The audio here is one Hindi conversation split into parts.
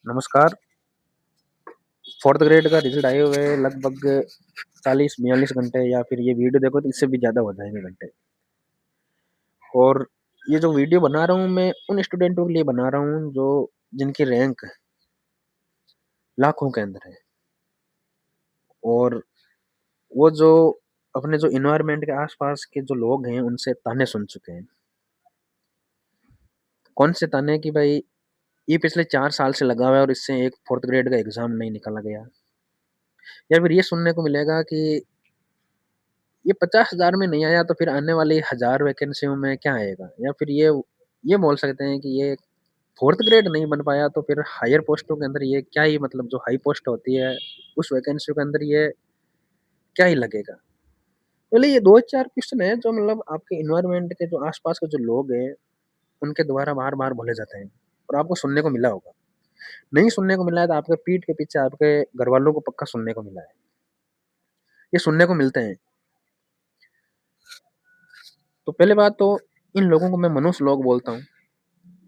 नमस्कार। 4th ग्रेड का रिज़ल्ट आए हुए लगभग 40-42 घंटे या फिर ये वीडियो देखो तो इससे भी ज़्यादा हो जाएँगे घंटे। और ये जो वीडियो बना रहा हूँ मैं उन स्टूडेंटों के लिए बना रहा हूँ जो जिनकी रैंक लाखों के अंदर है। और वो जो अपने जो एनवायरनमेंट के आस-पास के जो लोग हैं उनसे ताने सुन चुके हैं। कौन से ताने कि भाई ये पिछले 4 साल से लगा हुआ है और इससे एक 4th ग्रेड का एग्ज़ाम नहीं निकाला गया। या फिर ये सुनने को मिलेगा कि ये 50,000 में नहीं आया तो फिर आने वाली 1000 वैकेंसियों में क्या आएगा? या फिर ये बोल सकते हैं कि ये 4th ग्रेड नहीं बन पाया तो फिर हायर पोस्टों के अंदर ये क्या ही मतलब जो हाई पोस्ट होती है, उस वैकेंसियों के अंदर ये क्या ही लगेगा? पहले ये 2-4 क्वेश्चन है जो मतलब आपके एनवायरनमेंट के जो आस-पास के जो लोग हैं, उनके द्वारा बार-बार बोले जाते हैं और आपको सुनने को मिला होगा। नहीं सुनने को मिला है तो आपके पीठ के पीछे आपके घरवालों को पक्का सुनने को मिला है। ये सुनने को मिलते हैं। तो पहले बात तो इन लोगों को मैं मनुष्य लोग बोलता हूँ।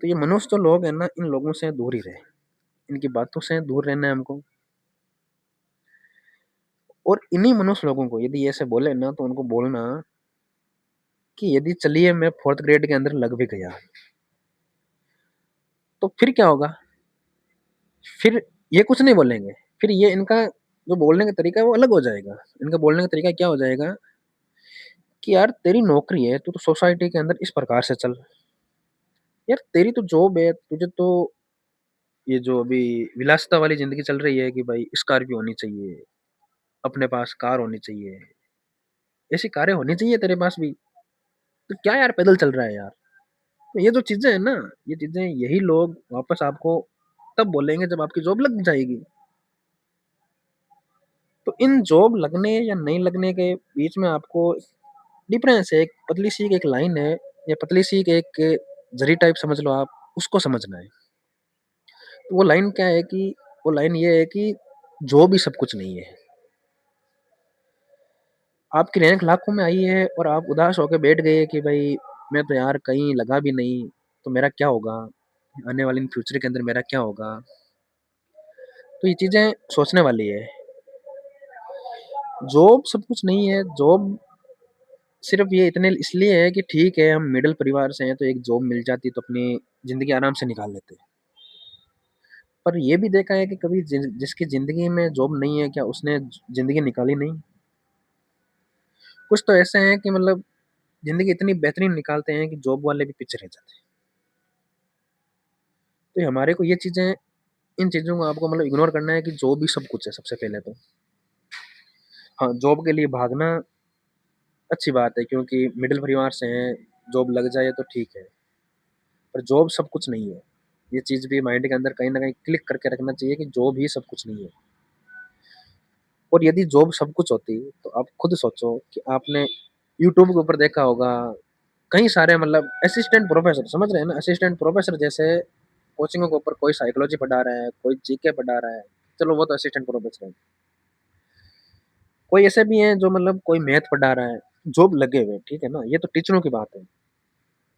तो ये मनुष्य जो लोग हैं ना, इन लोगों से दूर ही रहें। इनकी बातों से दूर रहना है हमको। और इन्हीं मनुष्य लोगों को यदि ऐसे बोले ना, तो उनको बोलना कि यदि चलिए मैं 4th ग्रेड के अंदर लग भी गया, तो फिर क्या होगा? फिर ये कुछ नहीं बोलेंगे। फिर ये इनका जो बोलने का तरीका है वो अलग हो जाएगा। इनका बोलने का तरीका क्या हो जाएगा कि यार तेरी नौकरी है, तू तो सोसाइटी के अंदर इस प्रकार से चल। यार तेरी तो जॉब है, तुझे तो ये जो अभी विलासिता वाली ज़िंदगी चल रही है कि भाई स्कॉर्पियो होनी चाहिए, अपने पास कार होनी चाहिए, ऐसी कारें होनी चाहिए तेरे पास भी। तो क्या यार पैदल चल रहा है यार? तो ये जो चीज़ें हैं ना, ये चीज़ें यही लोग वापस आपको तब बोलेंगे जब आपकी जॉब लग जाएगी। तो इन जॉब लगने या नहीं लगने के बीच में आपको डिफरेंस है, एक पतली-सी एक लाइन है या पतली-सी एक जरी टाइप समझ लो आप, उसको समझना है। तो वो लाइन क्या है कि वो लाइन ये है कि जॉब ही सब कुछ नहीं है। आपकी रैंक लाखों में आई है और आप उदास होके बैठ गए कि भाई मैं तो यार कहीं लगा भी नहीं, तो मेरा क्या होगा? आने वाले इन फ्यूचर के अंदर मेरा क्या होगा? तो ये चीज़ें सोचने वाली है। जॉब सब कुछ नहीं है, जॉब सिर्फ़ ये इतने इसलिए है कि ठीक है, हम मिडल परिवार से हैं, तो एक जॉब मिल जाती तो अपनी ज़िंदगी आराम से निकाल लेते। पर ये भी देखा है कि कभी जिसकी ज़िंदगी में जॉब नहीं है, क्या उसने ज़िंदगी निकाली नहीं? कुछ तो ऐसे हैं कि मतलब ज़िंदगी इतनी बेहतरीन निकालते हैं कि जॉब वाले भी पीछे रह जाते हैं। तो हमारे को ये चीज़ें इन चीज़ों को आपको मतलब इग्नोर करना है कि जॉब ही सब कुछ है सबसे पहले तो। हाँ, जॉब के लिए भागना अच्छी बात है क्योंकि मिडल परिवार से हैं, जॉब लग जाए तो ठीक है, पर जॉब सब कुछ नहीं है। ये चीज़ भी माइंड के अंदर कहीं न कहीं क्लिक करके रखना चाहिए कि जॉब ही सब कुछ नहीं है। और यदि जॉब सब कुछ होती, तो आप खुद सोचो कि आपने यूट्यूब के ऊपर देखा होगा, कई सारे मतलब असिस्टेंट प्रोफ़ेसर समझ रहे हैं ना? असिस्टेंट प्रोफ़ेसर जैसे कोचिंगों के ऊपर कोई साइकोलॉजी पढ़ा रहा है, कोई जीके पढ़ा रहा है, चलो वो तो असिस्टेंट प्रोफ़ेसर है। कोई ऐसे भी हैं जो मतलब कोई मैथ पढ़ा रहा है, जॉब लगे हुए हैं, ठीक है ना? ये तो टीचरों की बात है।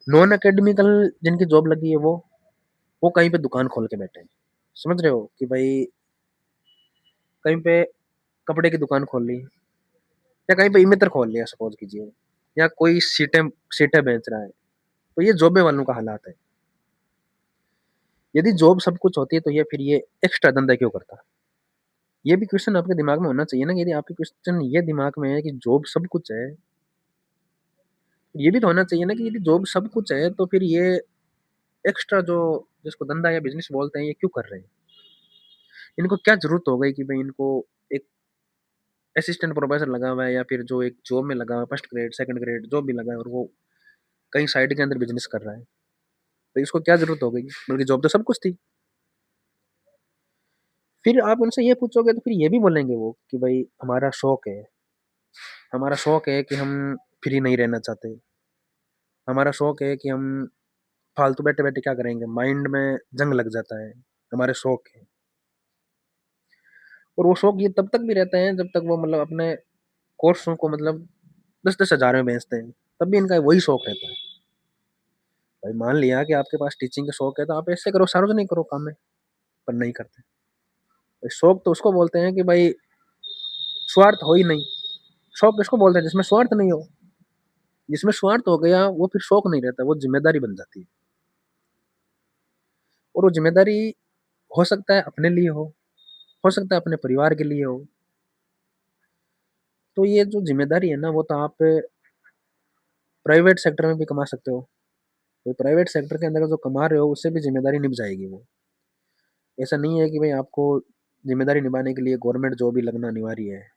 नॉन एकेडमिकल जिनकी जॉब लगी है वो कहीं पे दुकान खोल के बैठे हैं। समझ रहे हो? कि भई कहीं पे कपड़े की दुकान खोल ली या कहीं पे इमित्र खोल लिया सपोज़ कीजिए या कोई सीटें सीटें बेच रहा है। तो ये जॉबे वालों का हालात है। यदि जॉब सब कुछ होती है तो फिर ये एक्स्ट्रा धंधा क्यों करता? ये भी क्वेश्चन आपके दिमाग में होना चाहिए ना, कि यदि आपके क्वेश्चन ये दिमाग में है कि जॉब सब कुछ है, ये भी तो होना चाहिए ना कि यदि जॉब सब कुछ है तो फिर ये एक्स्ट्रा जो जिसको धंधा या बिज़नेस बोलते हैं, ये क्यों कर रहे हैं? इनको क्या ज़रूरत हो गई कि भई इनको एक असिस्टेंट प्रोफ़ेसर लगा हुआ है या फिर जो एक जॉब में लगा हुआ है, फर्स्ट ग्रेड, सेकंड ग्रेड जो भी लगा है और वो कहीं साइड के अंदर बिज़नेस कर रहा है। तो इसको क्या ज़रूरत हो गई? बल्कि जॉब तो सब कुछ थी। फिर आप उनसे ये पूछोगे तो फिर ये भी बोलेंगे वो कि भई हमारा शौक है कि हम फ्री नहीं रहना चाहते। हमारा शौक है कि हम फालतू बैठे-बैठे क्या करेंगे? माइंड में जंग लग जाता है, हमारे शौक है। और वो शौक ये तब तक भी रहते हैं जब तक वो मतलब अपने कोर्सों को मतलब 10-10 हज़ार में बेचते हैं, तब भी इनका वही शौक रहता है। भाई मान लिया कि आपके पास टीचिंग का शौक है तो आप ऐसे करो, सार्वजनिक करो काम में। पर नहीं करते। भाई शौक तो उसको बोलते हैं कि भाई स्वार्थ हो ही नहीं। शौक किसको बोलते हैं? जिसमें स्वार्थ नहीं हो। जिसमें स्वार्थ हो गया वो फिर शौक नहीं रहता, वो ज़िम्मेदारी बन जाती है। और वो ज़िम्मेदारी हो सकता है अपने लिए हो सकता है अपने परिवार के लिए हो। तो ये जो ज़िम्मेदारी है ना, वो तो आप प्राइवेट सेक्टर में भी कमा सकते हो। तो प्राइवेट सेक्टर के अंदर जो कमा रहे हो, उससे भी ज़िम्मेदारी निभ जाएगी वो। ऐसा नहीं है कि भई आपको ज़िम्मेदारी निभाने के लिए गवर्नमेंट जॉब ही लगना अनिवार्य है।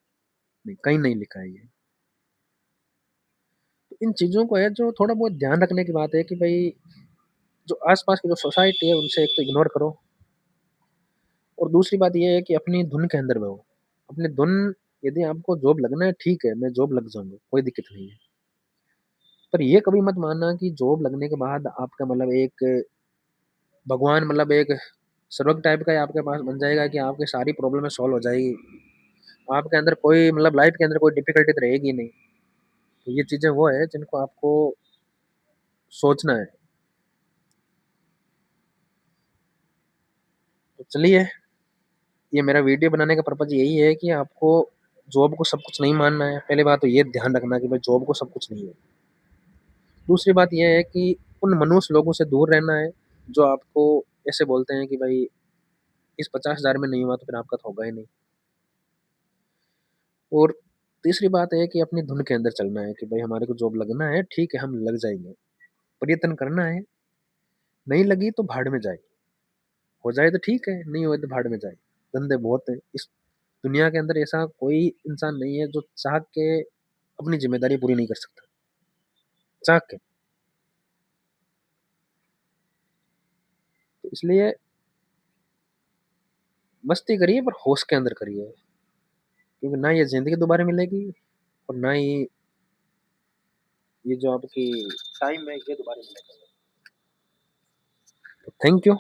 नहीं, कहीं नहीं लिखा है ये। तो इन चीज़ों को है जो थोड़ा बहुत ध्यान रखने की बात है कि भई जो आस-पास की जो सोसाइटी है, उनसे एक तो इग्नोर करो और दूसरी बात ये है कि अपनी धुन के अंदर रहो। अपनी धुन यदि आपको जॉब लगना है, ठीक है, मैं जॉब लग जाऊँगा, कोई दिक्कत नहीं है। पर ये कभी मत मानना कि जॉब लगने के बाद आपका मतलब एक भगवान मतलब एक स्वर्ग टाइप का ही आपके पास बन जाएगा कि आपकी सारी प्रॉब्लमें सॉल्व हो जाएगी। आपके अंदर कोई मतलब लाइफ़ के अंदर कोई डिफ़िकल्टी तो रहेगी नहीं। तो ये चीज़ें वो है जिनको आपको सोचना है। तो चलिए, ये मेरा वीडियो बनाने का पर्पज़ यही है कि आपको जॉब को सब कुछ नहीं मानना है। पहली बात तो ये ध्यान रखना कि भाई जॉब को सब कुछ नहीं है। दूसरी बात ये है कि उन मनुष्य लोगों से दूर रहना है, जो आपको ऐसे बोलते हैं कि भाई इस 50,000 में नहीं हुआ तो फिर आपका तो होगा ही नहीं। और तीसरी बात है कि अपनी धुन के अंदर चलना है कि भाई हमारे को जॉब लगना है, ठीक है हम लग जाएँगे। प्रयत्न करना है, नहीं लगी तो भाड़ में जाए। हो जाए तो ठीक है, नहीं हुए तो भाड़ में जाए। धंधे बहुत हैं। इस दुनिया के अंदर ऐसा कोई इंसान नहीं है जो चाह के अपनी ज़िम्मेदारी पूरी नहीं कर सकता, चाह के। तो इसलिए मस्ती करिए पर होश के अंदर करिए, क्योंकि ना ये ज़िंदगी दोबारा मिलेगी और ना ही ये जो आपकी टाइम है ये दोबारा मिलेगा। तो थैंक यू।